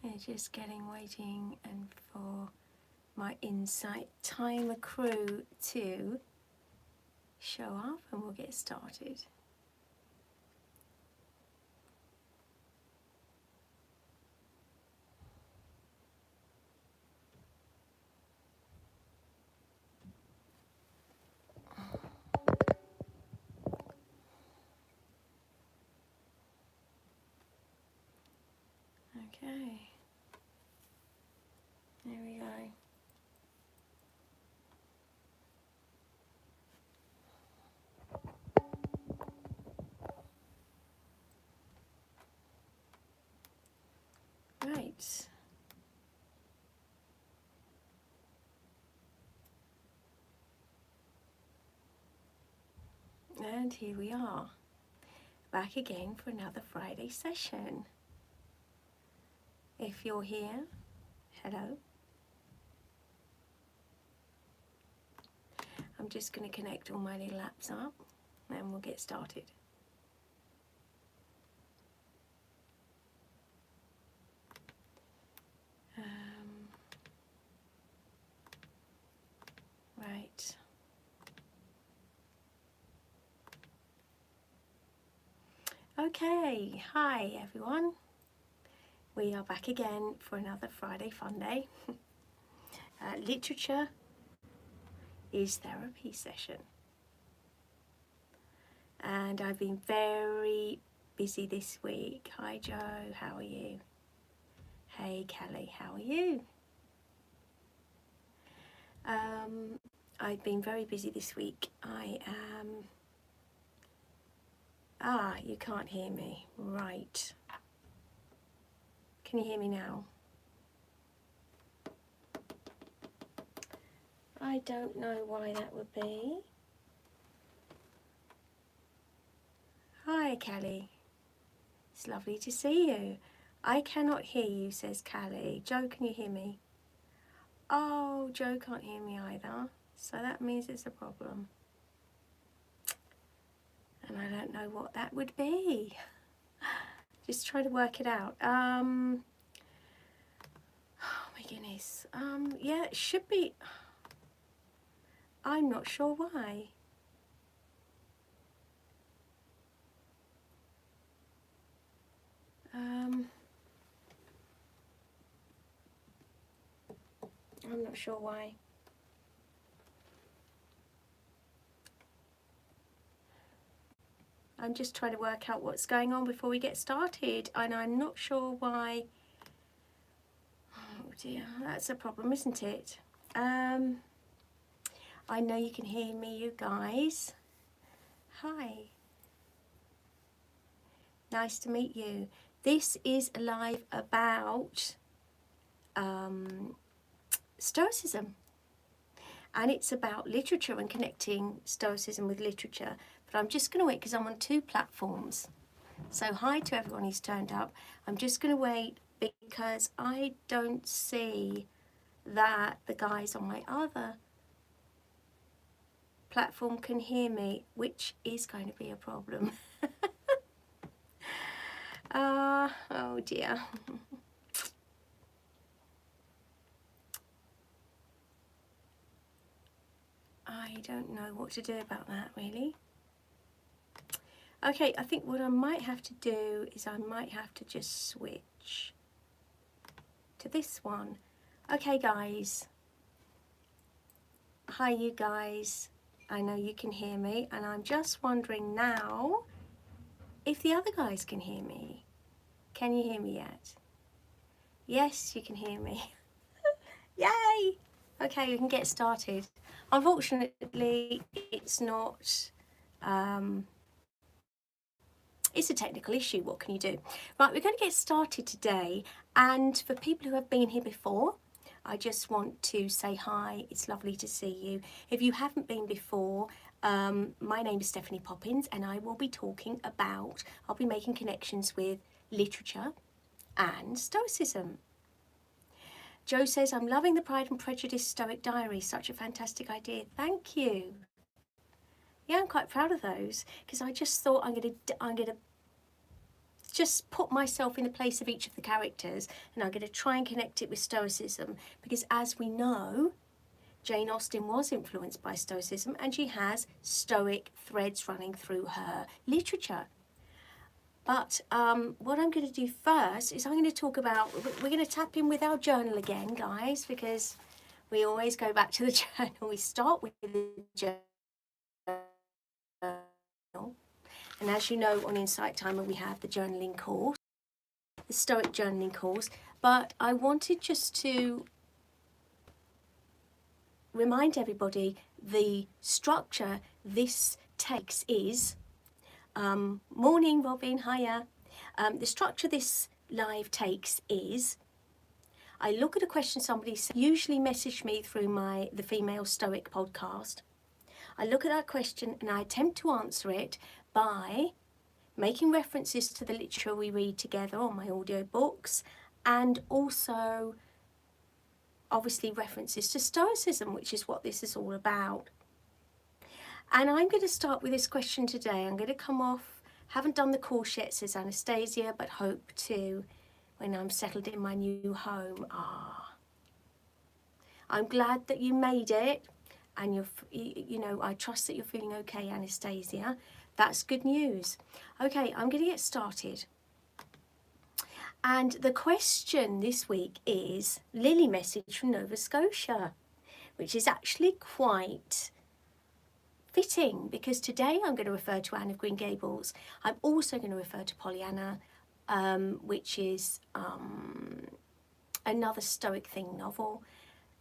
Yeah, just waiting and for my Insight Timer crew to show up and we'll get started. Okay, there we go. Right. And here we are, back again for another Friday session. If you're here, hello. I'm just going to connect all my little apps up and we'll get started. Right. Okay, hi everyone. We are back again for another Friday Fun Day. Literature is therapy session. And I've been very busy this week. Hi Joe, how are you? Hey Kelly, how are you? I've been very busy this week. You can't hear me. Right. Can you hear me now? I don't know why that would be. Hi Kelly. It's lovely to see you. I cannot hear you, says Callie. Joe, can you hear me? Oh, Joe can't hear me either. So that means it's a problem. And I don't know what that would be. Just try to work it out. Oh my goodness. Yeah, it should be. I'm not sure why. I'm not sure why. I'm just trying to work out what's going on before we get started, and I'm not sure why. Oh dear, that's a problem, isn't it? I know you can hear me, you guys. Hi. Nice to meet you. This is live about Stoicism, and it's about literature and connecting Stoicism with literature. But I'm just going to wait because I'm on two platforms. So hi to everyone who's turned up. I'm just going to wait because I don't see that the guys on my other platform can hear me, which is going to be a problem. Oh dear. I don't know what to do about that really. Okay, I think what I might have to do is I might have to just switch to this one. Okay guys. Hi you guys. I know you can hear me and I'm just wondering now if the other guys can hear me. Can you hear me yet? Yes, you can hear me. Yay! Okay, we can get started. Unfortunately, it's not, it's a technical issue. What can you do? Right, we're going to get started today. And for people who have been here before, I just want to say hi. It's lovely to see you. If you haven't been before, my name is Stephanie Poppins and I will be talking about, I'll be making connections with literature and Stoicism. Joe says, I'm loving the Pride and Prejudice Stoic Diary. Such a fantastic idea. Thank you. Yeah, I'm quite proud of those because I just thought I'm gonna just put myself in the place of each of the characters, and I'm going to try and connect it with Stoicism, because as we know, Jane Austen was influenced by Stoicism, and she has Stoic threads running through her literature. But what I'm going to do first is I'm going to talk about, we're going to tap in with our journal again, guys, because we always go back to the journal. We start with the journal. And as you know, on Insight Timer, we have the journaling course, the Stoic journaling course. But I wanted just to remind everybody the structure this takes is, morning Robin, hiya. The structure this live takes is, I look at a question somebody usually messaged me through the Female Stoic podcast. I look at that question and I attempt to answer it by making references to the literature we read together on my audio books, and also obviously references to Stoicism, which is what this is all about. And I'm going to start with this question today. I'm going to come off, haven't done the course yet, says Anastasia, but hope to when I'm settled in my new home. I'm glad that you made it, and I trust that you're feeling okay, Anastasia. That's good news. Okay, I'm going to get started. And the question this week is Lily message from Nova Scotia, which is actually quite fitting, because today I'm going to refer to Anne of Green Gables. I'm also going to refer to Pollyanna, which is another Stoic thing novel,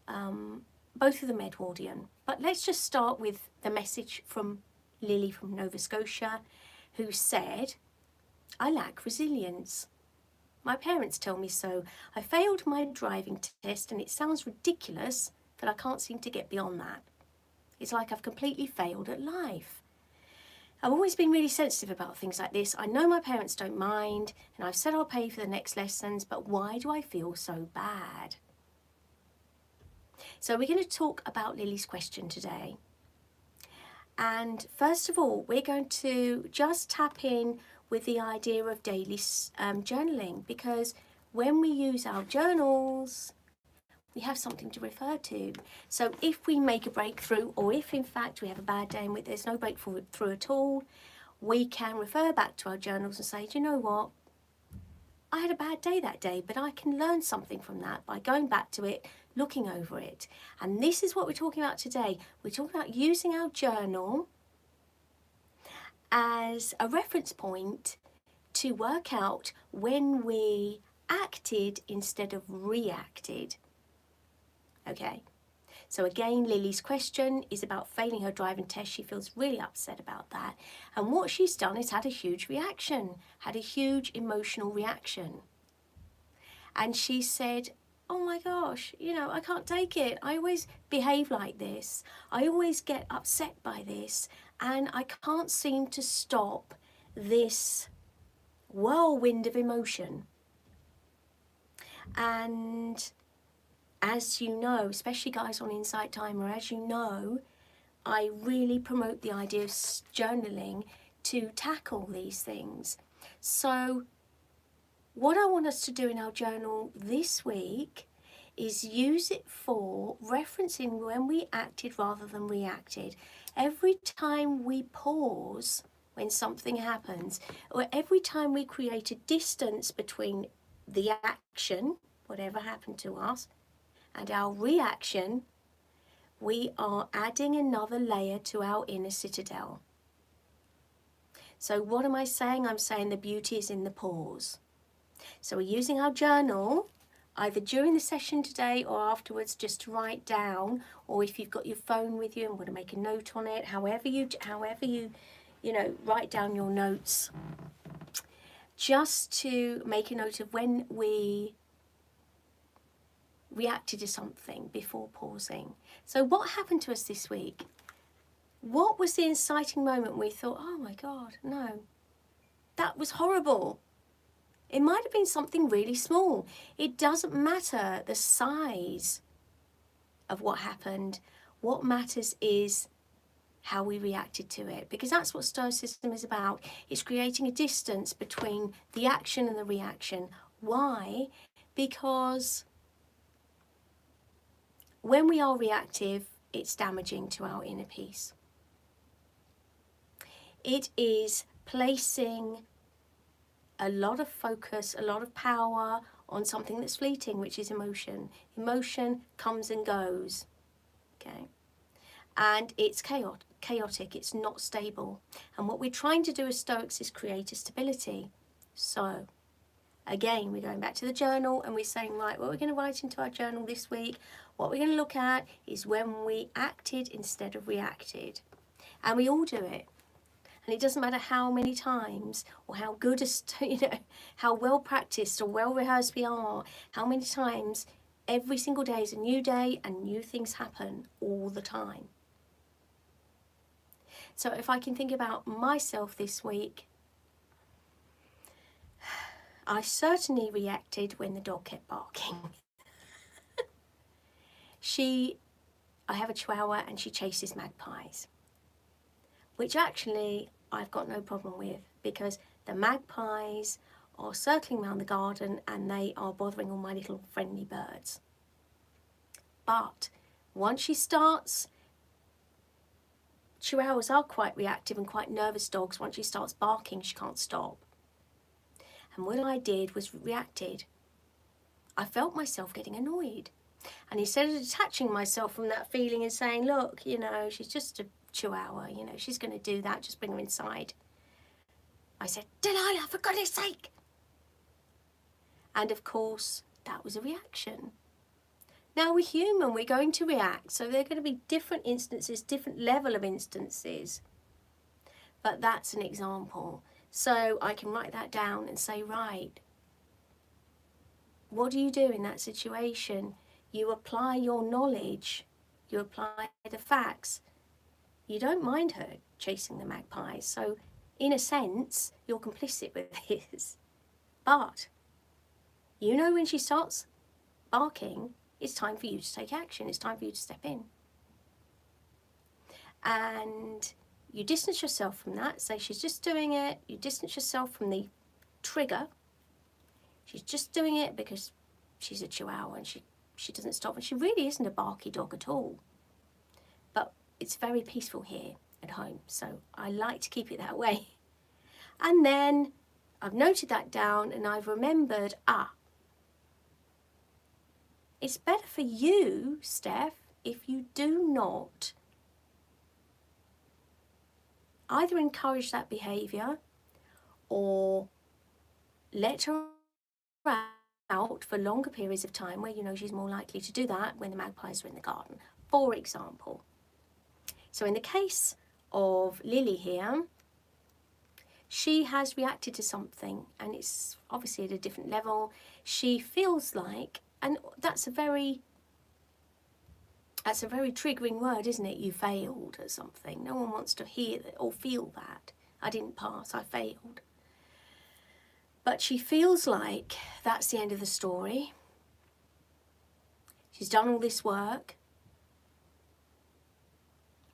both of them Edwardian. But let's just start with the message from Lily from Nova Scotia, who said, I lack resilience. My parents tell me so. I failed my driving test, and it sounds ridiculous that I can't seem to get beyond that. It's like I've completely failed at life. I've always been really sensitive about things like this. I know my parents don't mind, and I've said I'll pay for the next lessons, but why do I feel so bad? So we're going to talk about Lily's question today. And first of all, we're going to just tap in with the idea of daily journaling, because when we use our journals, we have something to refer to. So if we make a breakthrough, or if in fact we have a bad day and there's no breakthrough at all, we can refer back to our journals and say, do you know what? I had a bad day that day, but I can learn something from that by going back to it, looking over it. And this is what we're talking about today. We're talking about using our journal as a reference point to work out when we acted instead of reacted. Okay, so again, Lily's question is about failing her driving test. She feels really upset about that. And what she's done is had a huge reaction, had a huge emotional reaction. And she said, oh my gosh, I can't take it. I always behave like this. I always get upset by this. And I can't seem to stop this whirlwind of emotion. And as you know, especially guys on Insight Timer, as you know, I really promote the idea of journaling to tackle these things. So what I want us to do in our journal this week is use it for referencing when we acted rather than reacted. Every time we pause when something happens, or every time we create a distance between the action, whatever happened to us, and our reaction, we are adding another layer to our inner citadel. So what am I saying? I'm saying the beauty is in the pause. So we're using our journal either during the session today or afterwards, just to write down, or if you've got your phone with you and want to make a note on it, however you write down your notes, just to make a note of when we reacted to something before pausing. So what happened to us this week? What was the inciting moment we thought, oh my God, no, that was horrible? It might have been something really small. It doesn't matter the size of what happened. What matters is how we reacted to it, because that's what Stoicism is about. It's creating a distance between the action and the reaction. Why? Because when we are reactive, it's damaging to our inner peace. It is placing a lot of focus, a lot of power on something that's fleeting, which is emotion. Emotion comes and goes, okay? And it's chaotic, it's not stable. And what we're trying to do as Stoics is create a stability. So, again, we're going back to the journal and we're saying, right, what we're going to write into our journal this week, what we're going to look at is when we acted instead of reacted. And we all do it. And it doesn't matter how many times or how good, how well practiced or well rehearsed we are, how many times, every single day is a new day and new things happen all the time. So if I can think about myself this week, I certainly reacted when the dog kept barking. I have a Chihuahua and she chases magpies, which actually I've got no problem with, because the magpies are circling around the garden and they are bothering all my little friendly birds. But once she starts, Chihuahuas are quite reactive and quite nervous dogs. Once she starts barking, she can't stop. And what I did was reacted. I felt myself getting annoyed. And instead of detaching myself from that feeling and saying, look, she's just a Chihuahua, she's going to do that, just bring her inside, I said, Delilah, for goodness sake. And of course, that was a reaction. Now we're human, we're going to react. So there are going to be different instances, different level of instances. But that's an example. So I can write that down and say, right, what do you do in that situation? You apply your knowledge, you apply the facts. You don't mind her chasing the magpies. So in a sense, you're complicit with this. But when she starts barking, it's time for you to take action. It's time for you to step in. And you distance yourself from that. Say she's just doing it. You distance yourself from the trigger. She's just doing it because she's a Chihuahua and she doesn't stop. And she really isn't a barky dog at all. But it's very peaceful here at home. So I like to keep it that way. And then I've noted that down and I've remembered, it's better for you, Steph, if you do not either encourage that behaviour or let her out for longer periods of time where she's more likely to do that when the magpies are in the garden, for example. So in the case of Lily here, she has reacted to something and it's obviously at a different level. She feels like, and that's a very triggering word, isn't it? You failed at something. No one wants to hear or feel that. I didn't pass, I failed. But she feels like that's the end of the story. She's done all this work.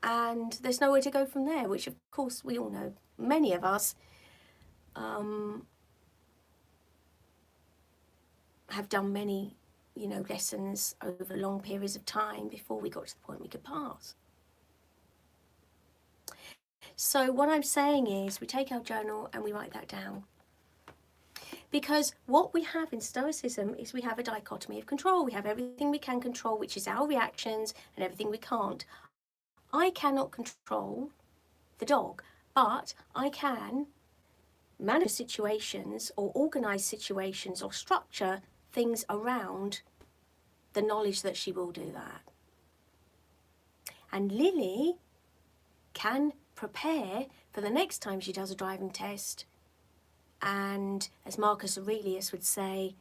And there's nowhere to go from there, which of course we all know. Many of us have done many lessons over long periods of time before we got to the point we could pass. So what I'm saying is we take our journal and we write that down. Because what we have in Stoicism is we have a dichotomy of control. We have everything we can control, which is our reactions, and everything we can't. I cannot control the dog, but I can manage situations or organise situations or structure things around the knowledge that she will do that. And Lily can prepare for the next time she does a driving test, and as Marcus Aurelius would say,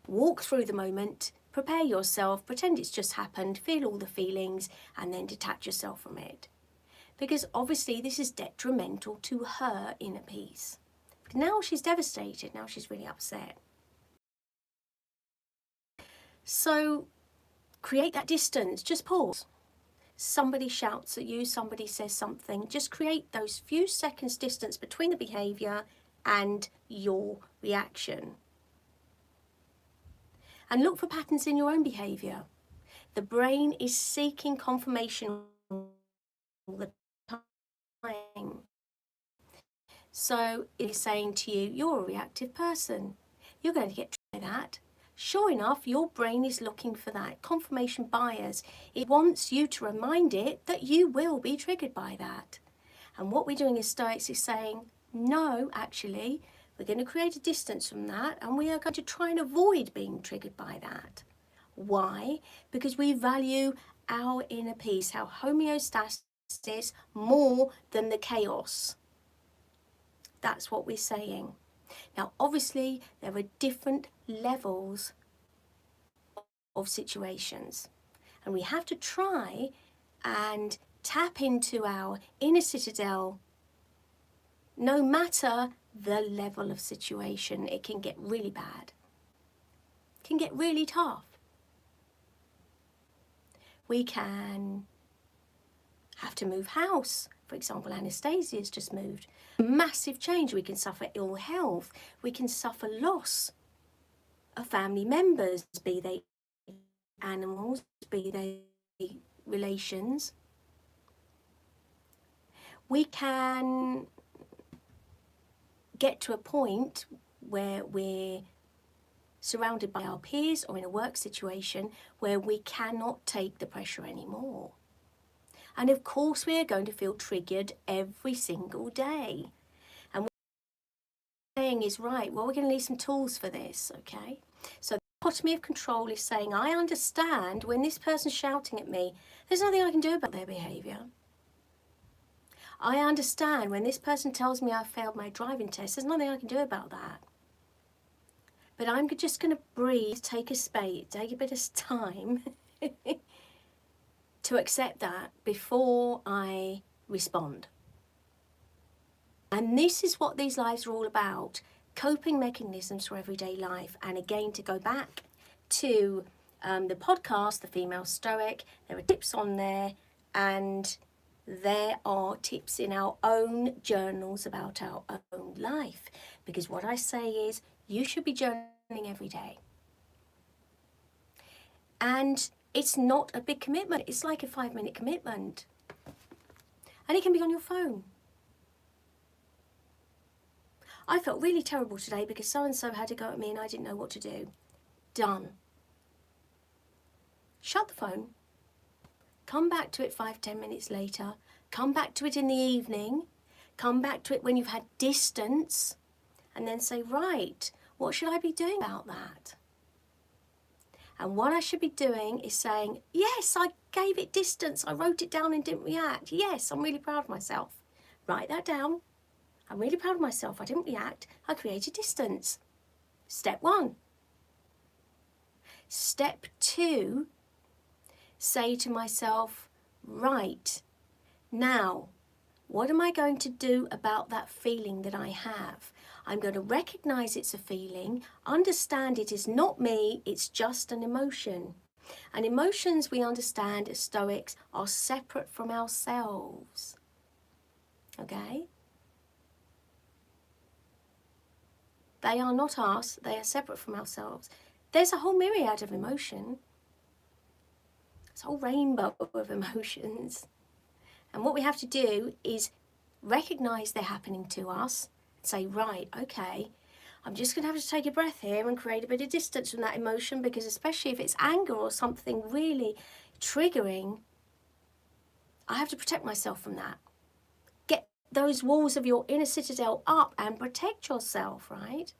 walk through the moment, prepare yourself, pretend it's just happened, feel all the feelings, and then detach yourself from it. Because obviously this is detrimental to her inner peace. Now she's devastated, now she's really upset. So create that distance, just pause. somebody shouts at you, somebody says something, just create those few seconds distance between the behaviour and your reaction. And look for patterns in your own behaviour. The brain is seeking confirmation all the time. So it is saying to you, you're a reactive person. You're going to get triggered by that. Sure enough, your brain is looking for that confirmation bias. It wants you to remind it that you will be triggered by that. And what we're doing as Stoics is saying, no, actually, we're going to create a distance from that, and we are going to try and avoid being triggered by that. Why? Because we value our inner peace, our homeostasis, more than the chaos. That's what we're saying. Now, obviously, there are different levels of situations, and we have to try and tap into our inner citadel. No matter the level of situation, it can get really bad. It can get really tough. We can have to move house. For example, Anastasia's just moved. Massive change. We can suffer ill health. We can suffer loss of family members, be they animals, be they relations. We can get to a point where we're surrounded by our peers or in a work situation where we cannot take the pressure anymore. And of course we are going to feel triggered every single day. And what we're saying is, right, well, we're going to need some tools for this, okay? So the dichotomy of control is saying, I understand when this person's shouting at me, there's nothing I can do about their behaviour. I understand when this person tells me I failed my driving test, there's nothing I can do about that. But I'm just going to breathe, take a bit of time to accept that before I respond. And this is what these lives are all about, coping mechanisms for everyday life. And again, to go back to the podcast, The Female Stoic, there are tips on there, and there are tips in our own journals about our own life. Because what I say is, you should be journaling every day. And it's not a big commitment. It's like a 5-minute commitment. And it can be on your phone. I felt really terrible today because so-and-so had to go at me and I didn't know what to do. Done. Shut the phone. Come back to it 5-10 minutes later. Come back to it in the evening. Come back to it when you've had distance. And then say, right, what should I be doing about that? And what I should be doing is saying, yes, I gave it distance. I wrote it down and didn't react. Yes, I'm really proud of myself. Write that down. I'm really proud of myself. I didn't react. I created distance. Step 1. Step 2, say to myself, right, now, what am I going to do about that feeling that I have? I'm going to recognize it's a feeling, understand it is not me, it's just an emotion. And emotions, we understand as Stoics, are separate from ourselves. Okay? They are not us, they are separate from ourselves. There's a whole myriad of emotion. It's a whole rainbow of emotions. And what we have to do is recognize they're happening to us, say, right, okay, I'm just going to have to take a breath here and create a bit of distance from that emotion, because especially if it's anger or something really triggering, I have to protect myself from that. Get those walls of your inner citadel up and protect yourself, right?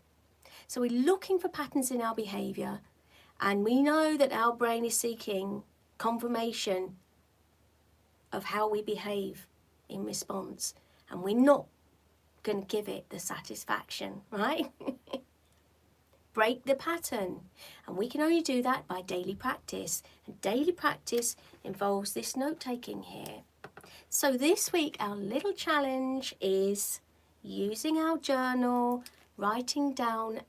So we're looking for patterns in our behaviour, and we know that our brain is seeking confirmation of how we behave in response, and we're not going to give it the satisfaction, right? Break the pattern, and we can only do that by daily practice, and daily practice involves this note-taking here. So this week our little challenge is using our journal, writing down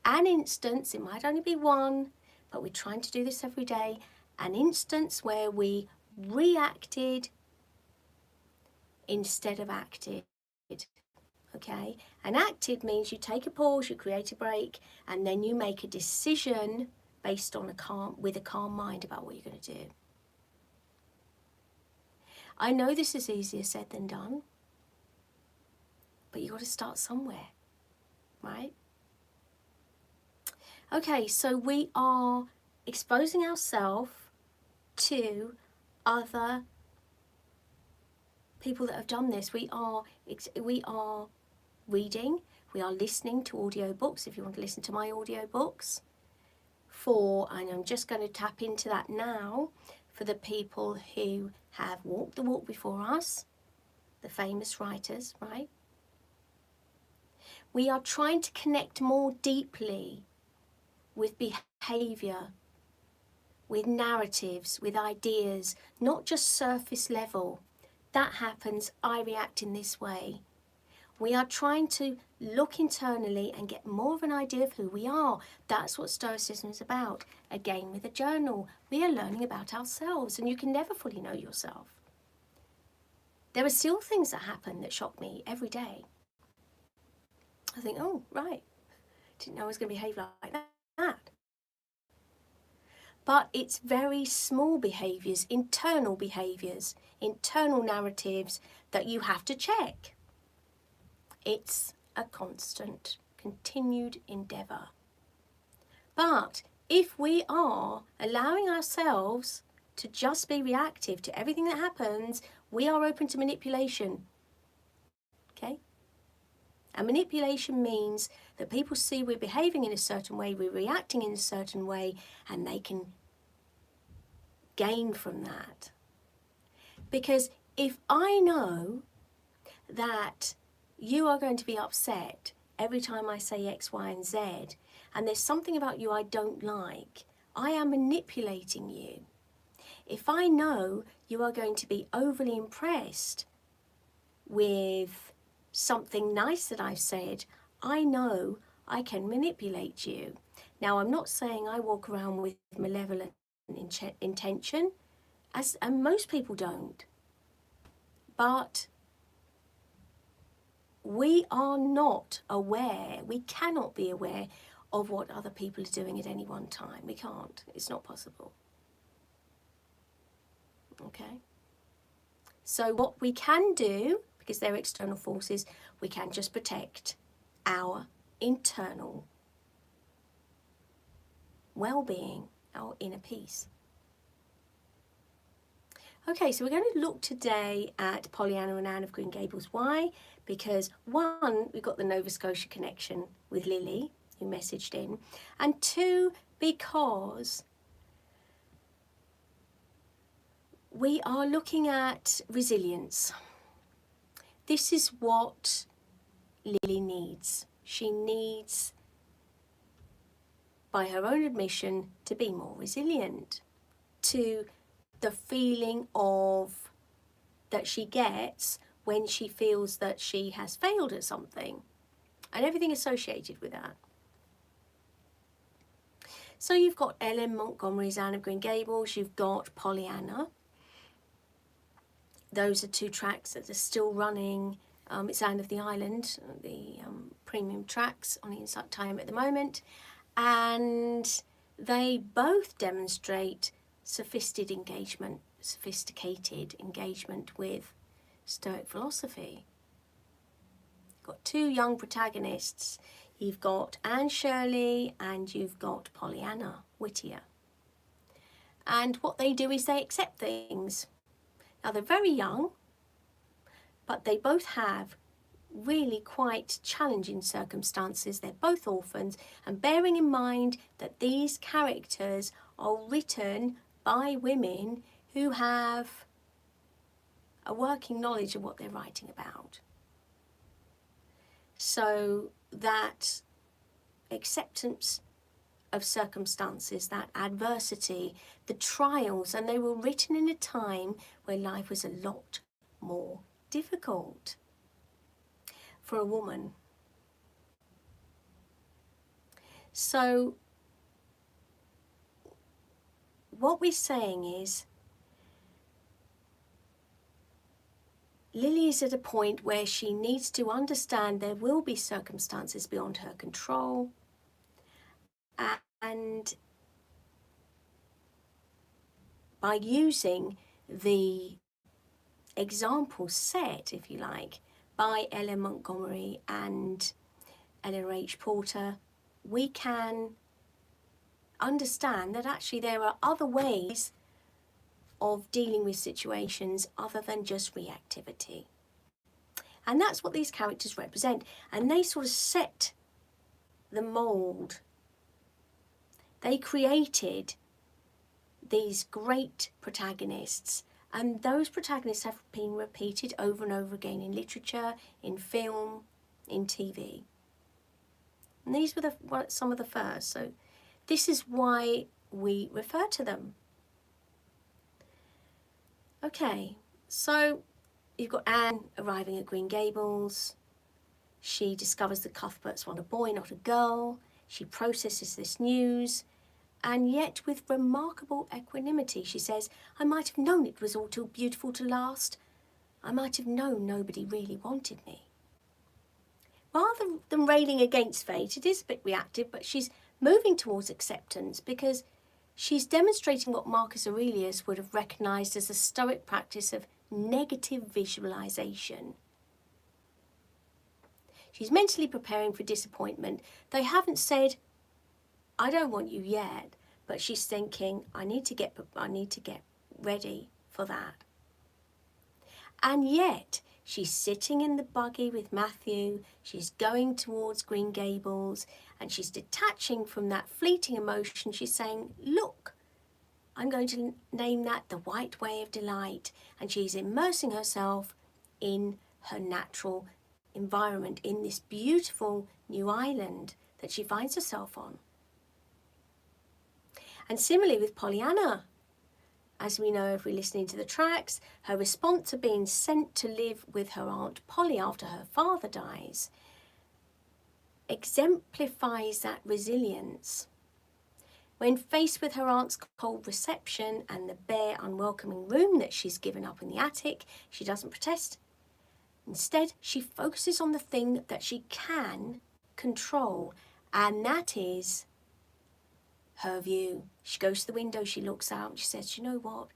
an instance, it might only be one, but we're trying to do this every day, an instance where we reacted instead of acted. Okay, and acted means you take a pause, you create a break, and then you make a decision based on with a calm mind about what you're going to do. I know this is easier said than done, but you've got to start somewhere, right? Okay, so we are exposing ourselves to other people that have done this. We are reading, we are listening to audiobooks, if you want to listen to my audiobooks, and I'm just going to tap into that now, for the people who have walked the walk before us, the famous writers, right? We are trying to connect more deeply with behaviour, with narratives, with ideas, not just surface level. That happens, I react in this way. We are trying to look internally and get more of an idea of who we are. That's what Stoicism is about. Again, with a journal, we are learning about ourselves, and you can never fully know yourself. There are still things that happen that shock me every day. I think, oh, right, didn't know I was going to behave like that. But it's very small behaviours, internal narratives that you have to check. It's a constant, continued endeavour. But if we are allowing ourselves to just be reactive to everything that happens, we are open to manipulation. Okay? And manipulation means that people see we're behaving in a certain way, we're reacting in a certain way, and they can gain from that. Because if I know that you are going to be upset every time I say X, Y, and Z, and there's something about you I don't like, I am manipulating you. If I know you are going to be overly impressed with something nice that I've said, I know I can manipulate you. Now, I'm not saying I walk around with malevolent intention, and most people don't, but we are not aware, we cannot be aware of what other people are doing at any one time. We can't, it's not possible. Okay? So what we can do, because they're external forces, we can just protect our internal well-being, our inner peace. Okay, so we're going to look today at Pollyanna and Anne of Green Gables. Why? Because one, we've got the Nova Scotia connection with Lily, who messaged in, and two, because we are looking at resilience. This is what Lily needs. She needs, by her own admission, to be more resilient to the feeling of that she gets when she feels that she has failed at something and everything associated with that. So you've got Ellen Montgomery's Anne of Green Gables, you've got Pollyanna. Those are two tracks that are still running. It's Anne of the Island, the premium tracks on Insight Time at the moment, and they both demonstrate sophisticated engagement with Stoic philosophy. You've got two young protagonists. You've got Anne Shirley and you've got Pollyanna Whittier. And what they do is they accept things. Now they're very young, but they both have really quite challenging circumstances. They're both orphans, and bearing in mind that these characters are written by women who have a working knowledge of what they're writing about. So that acceptance of circumstances, that adversity, the trials, and they were written in a time where life was a lot more difficult for a woman. So what we're saying is Lily is at a point where she needs to understand there will be circumstances beyond her control, and by using the example set, if you like, by Ellen Montgomery and Eleanor H. Porter, we can understand that actually there are other ways of dealing with situations other than just reactivity. And that's what these characters represent. And they sort of set the mould. They created these great protagonists, and those protagonists have been repeated over and over again in literature, in film, in TV. And these were some of the first, so this is why we refer to them. Okay, so you've got Anne arriving at Green Gables. She discovers that Cuthbert's want a boy, not a girl. She processes this news, and yet with remarkable equanimity she says, I might have known it was all too beautiful to last. I might have known nobody really wanted me. Rather than railing against fate, it is a bit reactive, but she's moving towards acceptance because she's demonstrating what Marcus Aurelius would have recognised as a Stoic practice of negative visualisation. She's mentally preparing for disappointment. They haven't said, I don't want you yet, but she's thinking, I need to get ready for that. And yet, she's sitting in the buggy with Matthew, she's going towards Green Gables, and she's detaching from that fleeting emotion. She's saying, look, I'm going to name that the white way of delight. And she's immersing herself in her natural environment, in this beautiful new island that she finds herself on. And similarly with Pollyanna, as we know if we're listening to the tracks, her response to being sent to live with her Aunt Polly after her father dies exemplifies that resilience. When faced with her aunt's cold reception and the bare, unwelcoming room that she's given up in the attic, she doesn't protest. Instead, she focuses on the thing that she can control, and that is her view. She goes to the window, she looks out, and she says, you know what?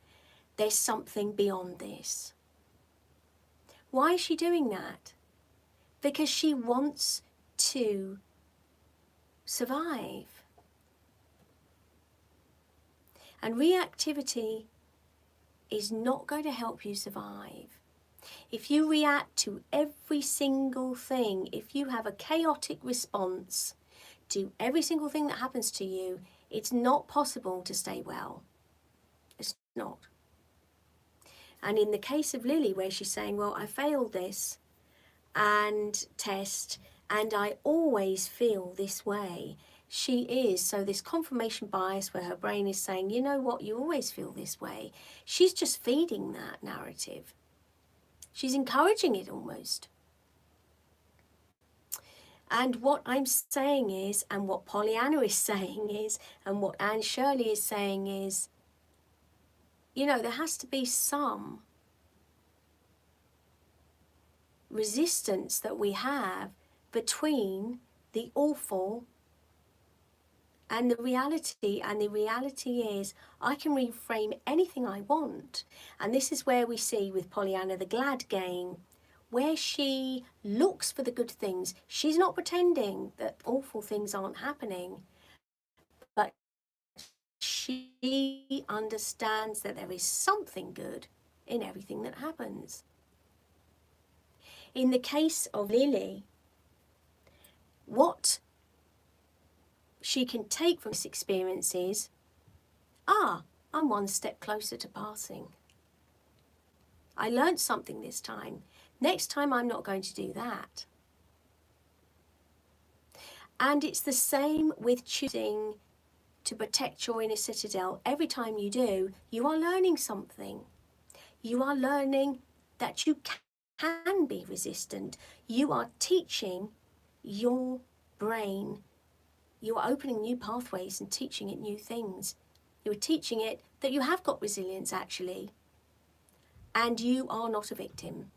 There's something beyond this. Why is she doing that? Because she wants to survive. And reactivity is not going to help you survive. If you react to every single thing, if you have a chaotic response to every single thing that happens to you, it's not possible to stay well. It's not. And in the case of Lily, where she's saying, well, I failed this and test, and I always feel this way. She is, so this confirmation bias where her brain is saying, you know what, you always feel this way. She's just feeding that narrative. She's encouraging it almost. And what I'm saying is, and what Pollyanna is saying is, and what Anne Shirley is saying is, you know, there has to be some resistance that we have between the awful and the reality. And the reality is, I can reframe anything I want. And this is where we see with Pollyanna the glad game, where she looks for the good things. She's not pretending that awful things aren't happening, but she understands that there is something good in everything that happens. In the case of Lily, what she can take from this experience is, I'm one step closer to passing. I learned something this time. Next time I'm not going to do that. And it's the same with choosing to protect your inner citadel. Every time you do, you are learning something. You are learning that you can be resistant. You are teaching your brain. You are opening new pathways and teaching it new things. You're teaching it that you have got resilience actually, and you are not a victim.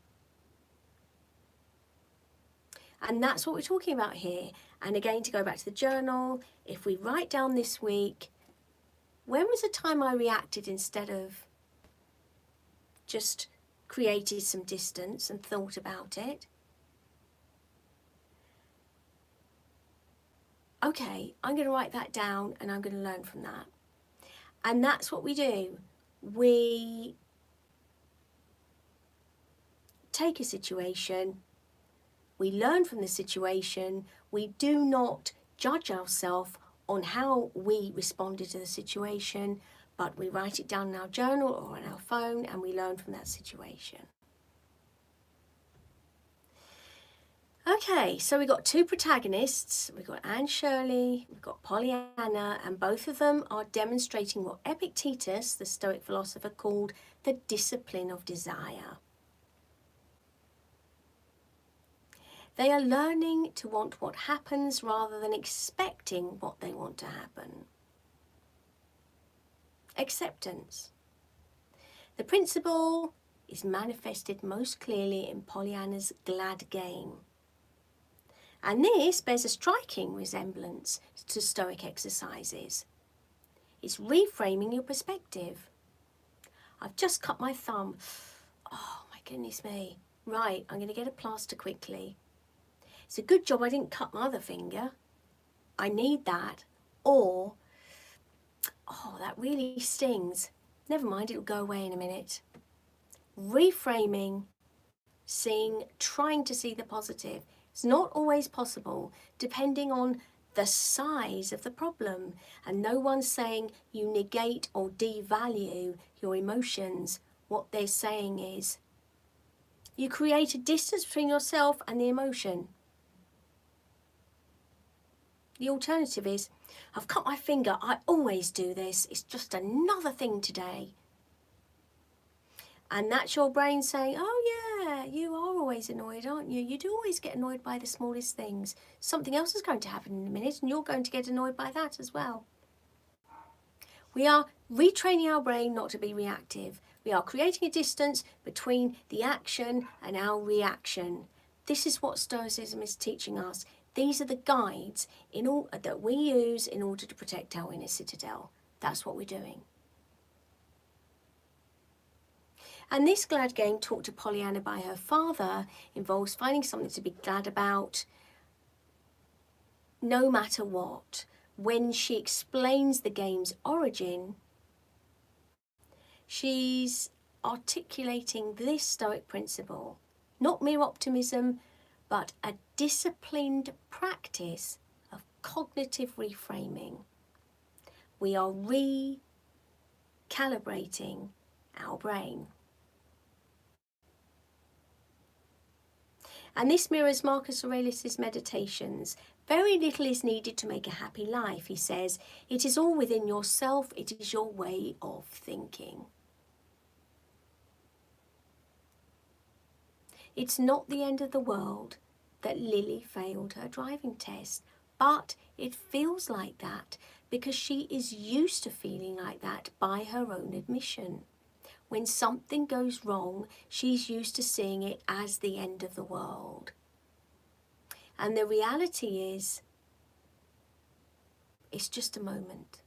And that's what we're talking about here. And again, to go back to the journal, if we write down this week, when was the time I reacted instead of just created some distance and thought about it? Okay, I'm going to write that down and I'm going to learn from that. And that's what we do. We take a situation, we learn from the situation, we do not judge ourselves on how we responded to the situation, but we write it down in our journal or on our phone and we learn from that situation. Okay, so we've got two protagonists. We've got Anne Shirley, we've got Pollyanna, and both of them are demonstrating what Epictetus, the Stoic philosopher, called the discipline of desire. They are learning to want what happens rather than expecting what they want to happen. Acceptance. The principle is manifested most clearly in Pollyanna's glad game. And this bears a striking resemblance to Stoic exercises. It's reframing your perspective. I've just cut my thumb. Oh my goodness me. Right, I'm going to get a plaster quickly. It's a good job I didn't cut my other finger. I need that. Or, oh, that really stings. Never mind, it'll go away in a minute. Reframing, trying to see the positive. It's not always possible, depending on the size of the problem. And no one's saying you negate or devalue your emotions. What they're saying is you create a distance between yourself and the emotion. The alternative is, I've cut my finger, I always do this, it's just another thing today. And that's your brain saying, oh yeah, you are always annoyed, aren't you? You do always get annoyed by the smallest things. Something else is going to happen in a minute and you're going to get annoyed by that as well. We are retraining our brain not to be reactive. We are creating a distance between the action and our reaction. This is what Stoicism is teaching us. These are the guides that we use in order to protect our inner citadel. That's what we're doing. And this glad game, taught to Pollyanna by her father, involves finding something to be glad about no matter what. When she explains the game's origin, she's articulating this Stoic principle, not mere optimism, but a disciplined practice of cognitive reframing. We are recalibrating our brain. And this mirrors Marcus Aurelius' meditations. Very little is needed to make a happy life, he says. It is all within yourself. It is your way of thinking. It's not the end of the world that Lily failed her driving test, but it feels like that because she is used to feeling like that by her own admission. When something goes wrong, she's used to seeing it as the end of the world. And the reality is, it's just a moment.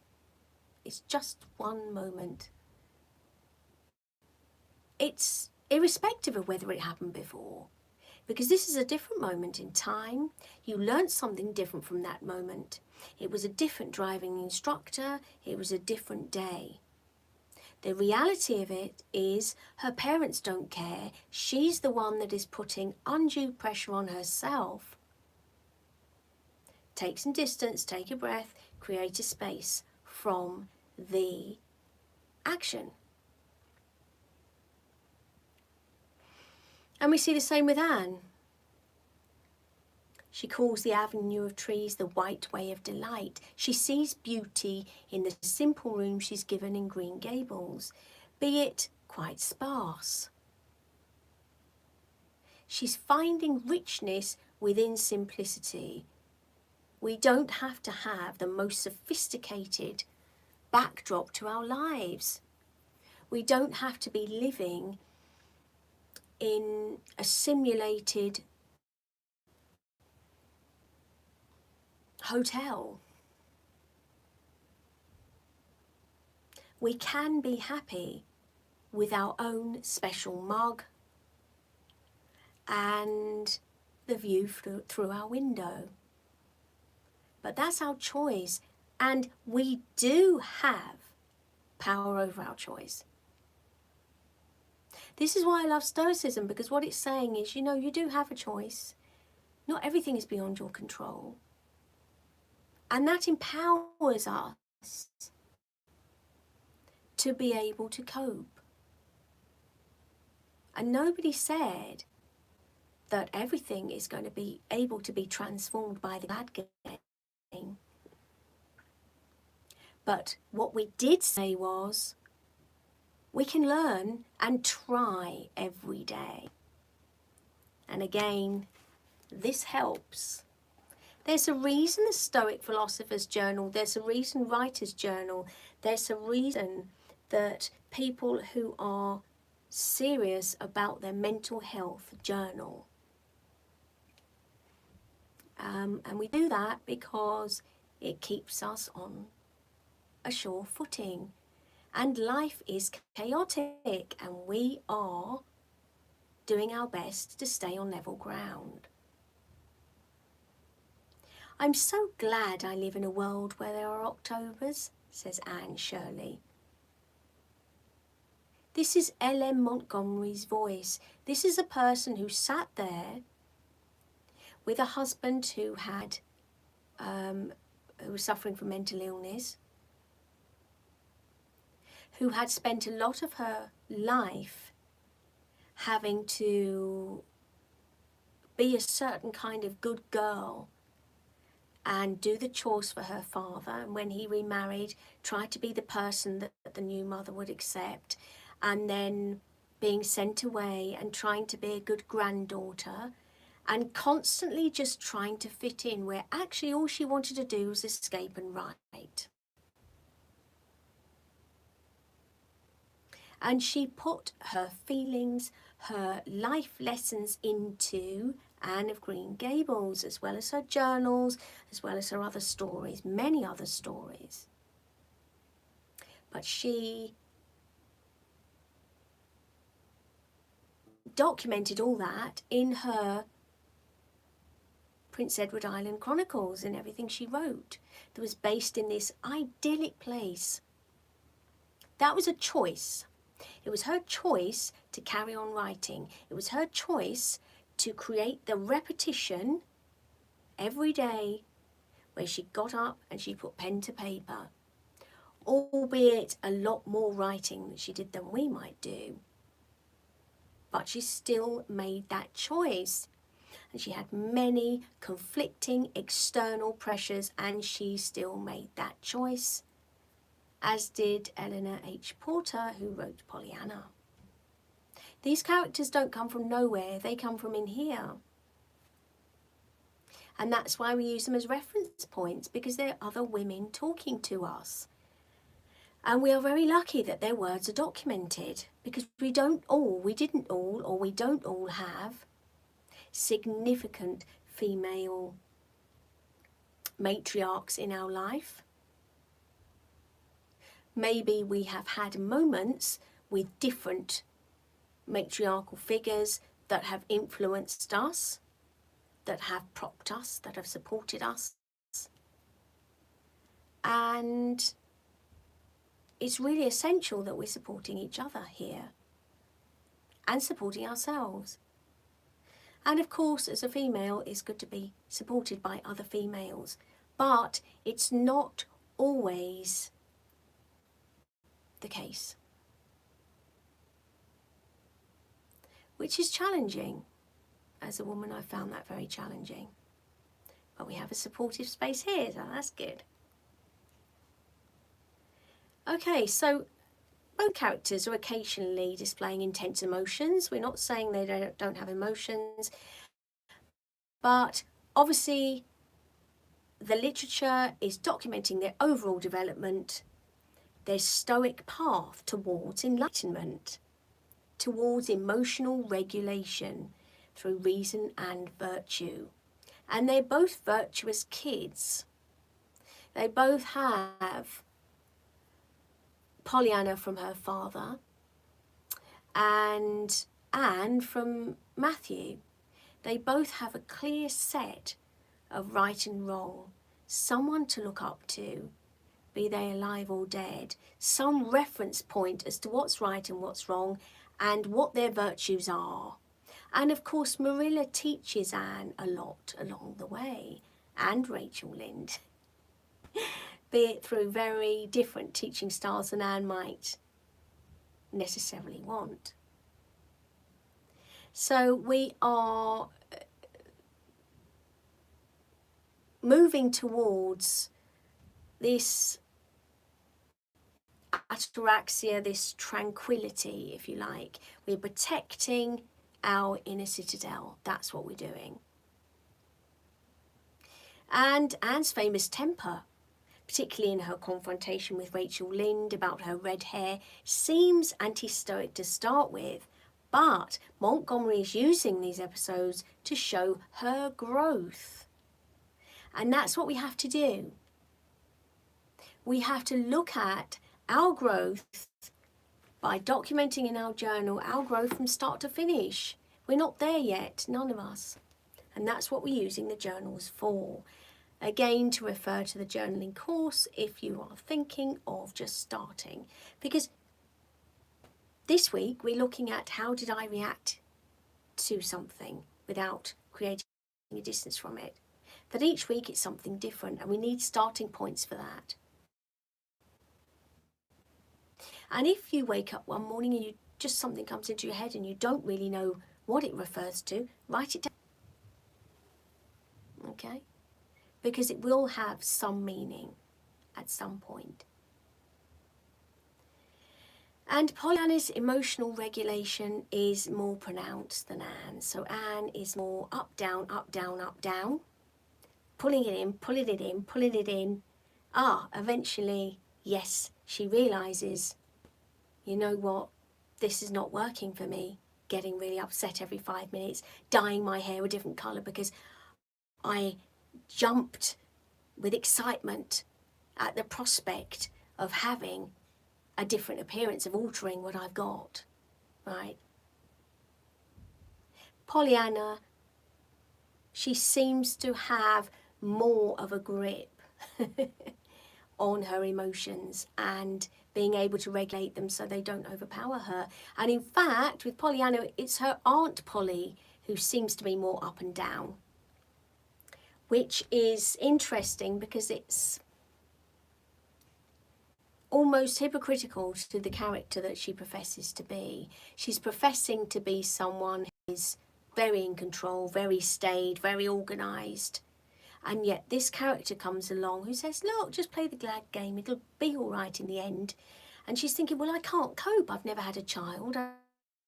It's just one moment. It's irrespective of whether it happened before, because this is a different moment in time. You learned something different from that moment. It was a different driving instructor. It was a different day. The reality of it is her parents don't care. She's the one that is putting undue pressure on herself. Take some distance, take a breath, create a space from the action. And we see the same with Anne. She calls the avenue of trees the white way of delight. She sees beauty in the simple room she's given in Green Gables, be it quite sparse. She's finding richness within simplicity. We don't have to have the most sophisticated backdrop to our lives. We don't have to be living in a simulated hotel. We can be happy with our own special mug and the view through our window. But that's our choice, and we do have power over our choice. This is why I love Stoicism, because what it's saying is, you know, you do have a choice. Not everything is beyond your control. And that empowers us to be able to cope. And nobody said that everything is going to be able to be transformed by the bad game. But what we did say was, we can learn and try every day. And again, this helps. There's a reason the Stoic philosophers journal, there's a reason writers journal, there's a reason that people who are serious about their mental health journal. And we do that because it keeps us on a sure footing. And life is chaotic, and we are doing our best to stay on level ground. I'm so glad I live in a world where there are Octobers, says Anne Shirley. This is L.M. Montgomery's voice. This is a person who sat there with a husband who was suffering from mental illness, who had spent a lot of her life having to be a certain kind of good girl and do the chores for her father, and when he remarried, tried to be the person that the new mother would accept, and then being sent away and trying to be a good granddaughter, and constantly just trying to fit in where actually all she wanted to do was escape and write. And she put her feelings, her life lessons into Anne of Green Gables, as well as her journals, as well as her other stories, many other stories. But she documented all that in her Prince Edward Island Chronicles, and everything she wrote that was based in this idyllic place. That was a choice. It was her choice to carry on writing. It was her choice to create the repetition every day where she got up and she put pen to paper, albeit a lot more writing that she did than we might do. But she still made that choice. And she had many conflicting external pressures, and she still made that choice, as did Eleanor H. Porter, who wrote Pollyanna. These characters don't come from nowhere, they come from in here. And that's why we use them as reference points, because they're other women talking to us. And we are very lucky that their words are documented, because we don't all have significant female matriarchs in our life. Maybe we have had moments with different matriarchal figures that have influenced us, that have propped us, that have supported us. And it's really essential that we're supporting each other here and supporting ourselves. And of course, as a female, it's good to be supported by other females, but it's not always the case, which is challenging. As a woman, I found that very challenging. But we have a supportive space here, so that's good. Okay, so both characters are occasionally displaying intense emotions. We're not saying they don't have emotions, but obviously the literature is documenting their overall development, their Stoic path towards enlightenment, towards emotional regulation through reason and virtue. And they're both virtuous kids. They both have Pollyanna from her father and Anne from Matthew. They both have a clear set of right and wrong, someone to look up to, be they alive or dead, some reference point as to what's right and what's wrong and what their virtues are. And of course, Marilla teaches Anne a lot along the way, and Rachel Lynde, be it through very different teaching styles than Anne might necessarily want. So we are moving towards this ataraxia, this tranquility, if you like. We're protecting our inner citadel. That's what we're doing. And Anne's famous temper, particularly in her confrontation with Rachel Lynde about her red hair, seems anti-stoic to start with, but Montgomery is using these episodes to show her growth. And that's what we have to do. We have to look at our growth by documenting in our journal our growth from start to finish. We're not there yet, none of us. And that's what we're using the journals for. Again, to refer to the journaling course if you are thinking of just starting. Because this week we're looking at how did I react to something without creating a distance from it. That each week it's something different and we need starting points for that. And if you wake up one morning and just something comes into your head and you don't really know what it refers to, write it down. Okay? Because it will have some meaning at some point. And Pollyanna's emotional regulation is more pronounced than Anne's. So Anne is more up, down, up, down, up, down. Pulling it in, pulling it in, pulling it in. Eventually, yes, she realises, you know what, this is not working for me. Getting really upset every 5 minutes, dyeing my hair a different colour because I jumped with excitement at the prospect of having a different appearance, of altering what I've got, right? Pollyanna, she seems to have more of a grip on her emotions and being able to regulate them so they don't overpower her. And in fact, with Pollyanna, it's her Aunt Polly who seems to be more up and down, which is interesting because it's almost hypocritical to the character that she professes to be. She's professing to be someone who is very in control, very staid, very organised. And yet this character comes along who says, look, just play the glad game, it'll be all right in the end. And she's thinking, well, I can't cope, I've never had a child, I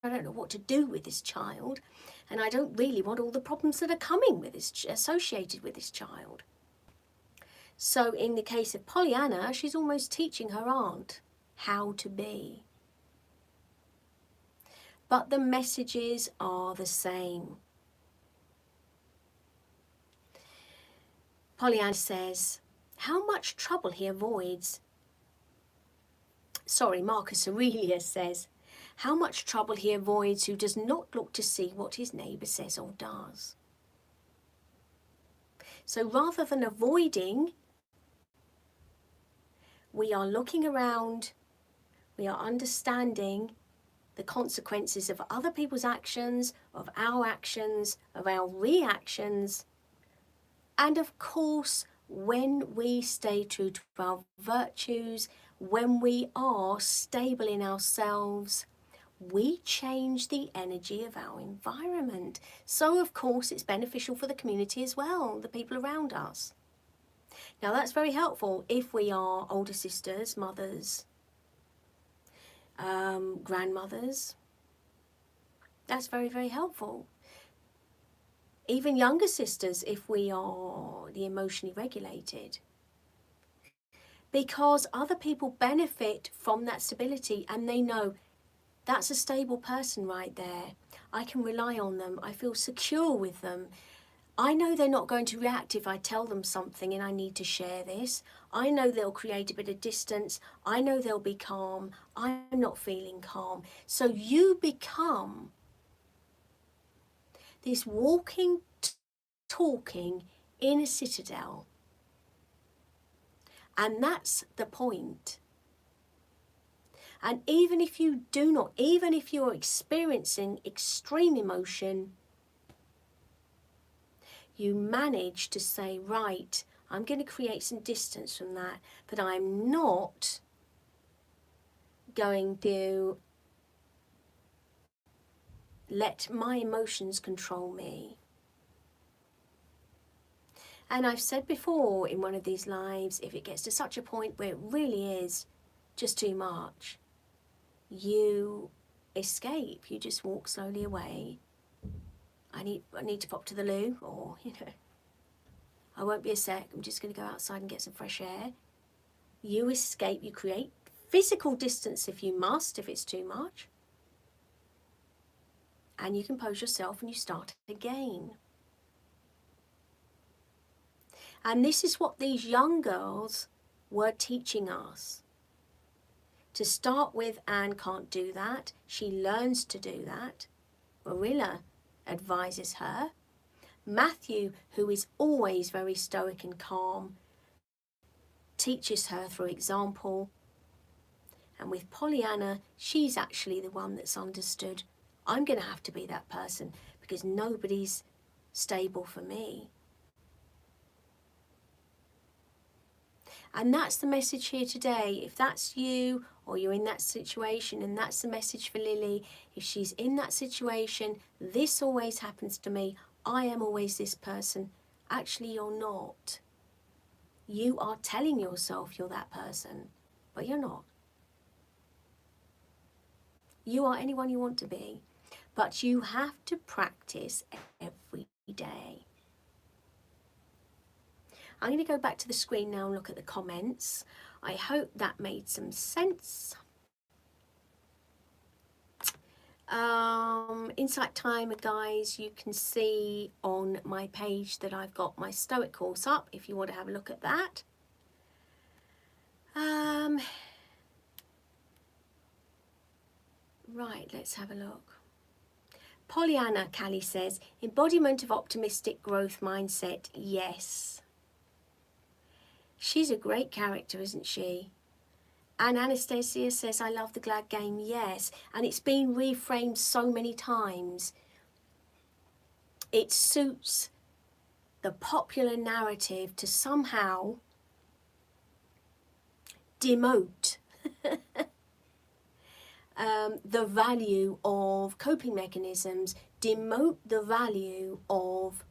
don't know what to do with this child, and I don't really want all the problems that are coming with this, associated with this child. So in the case of Pollyanna, she's almost teaching her aunt how to be. But the messages are the same. Pollyanna says, how much trouble he avoids. Marcus Aurelius says, how much trouble he avoids who does not look to see what his neighbour says or does. So rather than avoiding, we are looking around, we are understanding the consequences of other people's actions, of our reactions, and of course, when we stay true to our virtues, when we are stable in ourselves, we change the energy of our environment. So of course, it's beneficial for the community as well, the people around us. Now that's very helpful if we are older sisters, mothers, grandmothers. That's very, very helpful. Even younger sisters if we are the emotionally regulated. Because other people benefit from that stability and they know that's a stable person right there. I can rely on them. I feel secure with them. I know they're not going to react if I tell them something and I need to share this. I know they'll create a bit of distance. I know they'll be calm. I'm not feeling calm. So you become this walking, talking inner citadel. And that's the point. And even if you do not, even if you're experiencing extreme emotion, you manage to say, right, I'm going to create some distance from that, but I'm not going to let my emotions control me. And I've said before in one of these lives, if it gets to such a point where it really is just too much, you escape. You just walk slowly away. I need to pop to the loo, or, I won't be a sec. I'm just going to go outside and get some fresh air. You escape. You create physical distance if you must, if it's too much. And you compose yourself and you start again. And this is what these young girls were teaching us. To start with, Anne can't do that. She learns to do that. Marilla advises her. Matthew, who is always very stoic and calm, teaches her through example. And with Pollyanna, she's actually the one that's understood. I'm going to have to be that person because nobody's stable for me. And that's the message here today. If that's you or you're in that situation, and that's the message for Lily, if she's in that situation, this always happens to me, I am always this person. Actually, you're not. You are telling yourself you're that person, but you're not. You are anyone you want to be, but you have to practice every day. I'm going to go back to the screen now and look at the comments. I hope that made some sense. Insight time, guys, you can see on my page that I've got my Stoic course up if you want to have a look at that. Right, let's have a look. Pollyanna, Callie says, embodiment of optimistic growth mindset, yes. She's a great character, isn't she? And Anastasia says, I love the glad game, yes. And it's been reframed so many times. It suits the popular narrative to somehow demote the value of coping mechanisms, demote the value of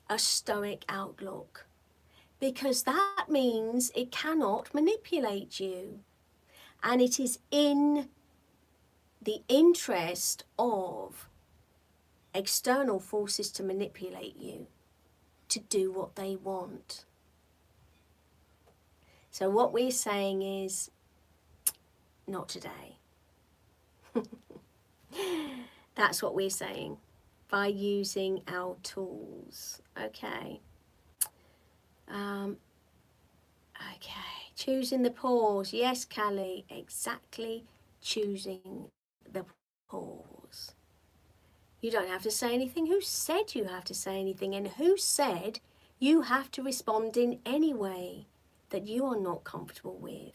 a stoic outlook. Because that means it cannot manipulate you. And it is in the interest of external forces to manipulate you, to do what they want. So what we're saying is, not today. That's what we're saying, by using our tools. Okay. Okay, choosing the pause. Yes, Callie, exactly, choosing the pause. You don't have to say anything. Who said you have to say anything? And who said you have to respond in any way that you are not comfortable with?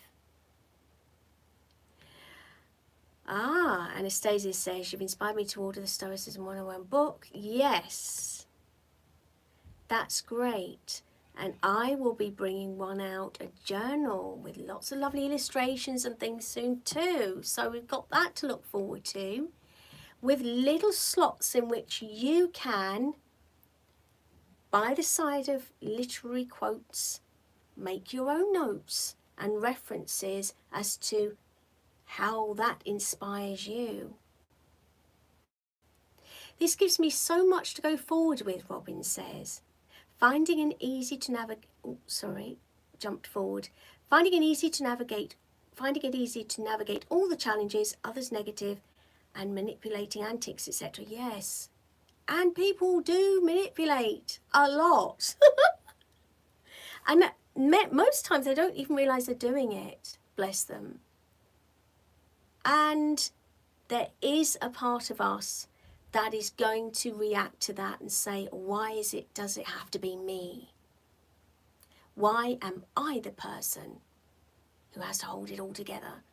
Anastasia says, you've inspired me to order the Stoicism 101 book. Yes, that's great. And I will be bringing one out, a journal with lots of lovely illustrations and things soon too. So we've got that to look forward to, with little slots in which you can, by the side of literary quotes, make your own notes and references as to how that inspires you. This gives me so much to go forward with, Robin says. Finding it easy to navigate all the challenges, others negative, and manipulating antics, etc. Yes. And people do manipulate a lot. And most times they don't even realise they're doing it, bless them. And there is a part of us that is going to react to that and say, why does it have to be me? Why am I the person who has to hold it all together?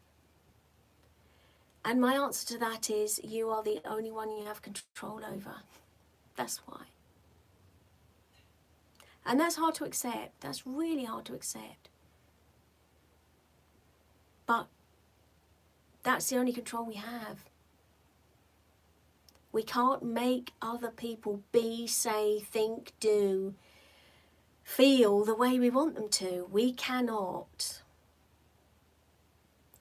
And my answer to that is, you are the only one you have control over. That's why. And that's hard to accept. That's really hard to accept. But that's the only control we have. We can't make other people be, say, think, do, feel the way we want them to. We cannot.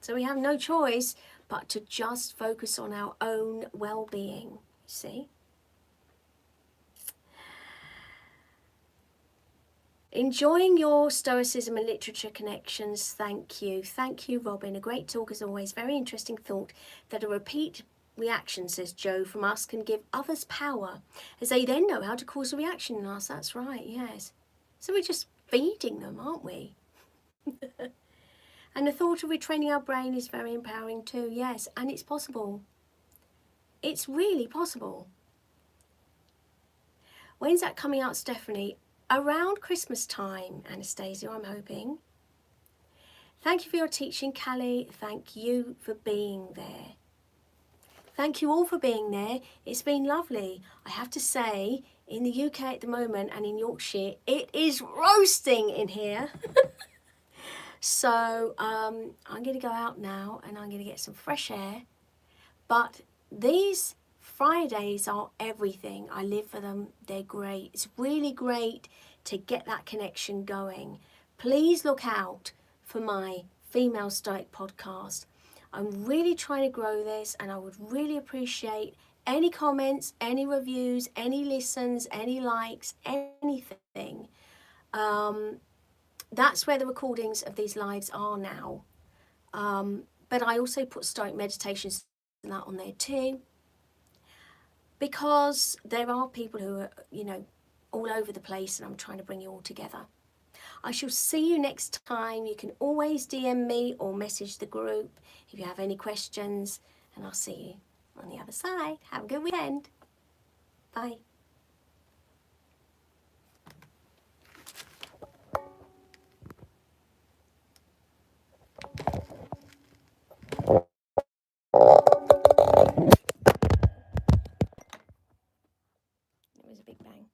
So we have no choice but to just focus on our own well-being, you see. Enjoying your Stoicism and literature connections, thank you. Thank you, Robin. A great talk as always. Very interesting thought that a repeat reaction, says Joe, from us can give others power, as they then know how to cause a reaction in us. That's right, yes. So we're just feeding them, aren't we? And the thought of retraining our brain is very empowering too, yes. And it's possible. It's really possible. When's that coming out, Stephanie? Around Christmas time, Anastasia, I'm hoping. Thank you for your teaching, Callie. Thank you for being there. Thank you all for being there. It's been lovely. I have to say, in the UK at the moment and in Yorkshire, it is roasting in here. So I'm going to go out now and I'm going to get some fresh air. But these Fridays are everything. I live for them. They're great. It's really great to get that connection going. Please look out for my Female Stoic podcast. I'm really trying to grow this, and I would really appreciate any comments, any reviews, any listens, any likes, anything. That's where the recordings of these lives are now. But I also put Stoic meditations and that on there too, because there are people who are, you know, all over the place, and I'm trying to bring you all together. I shall see you next time. You can always DM me or message the group if you have any questions, and I'll see you on the other side. Have a good weekend. Bye. It was a big bang.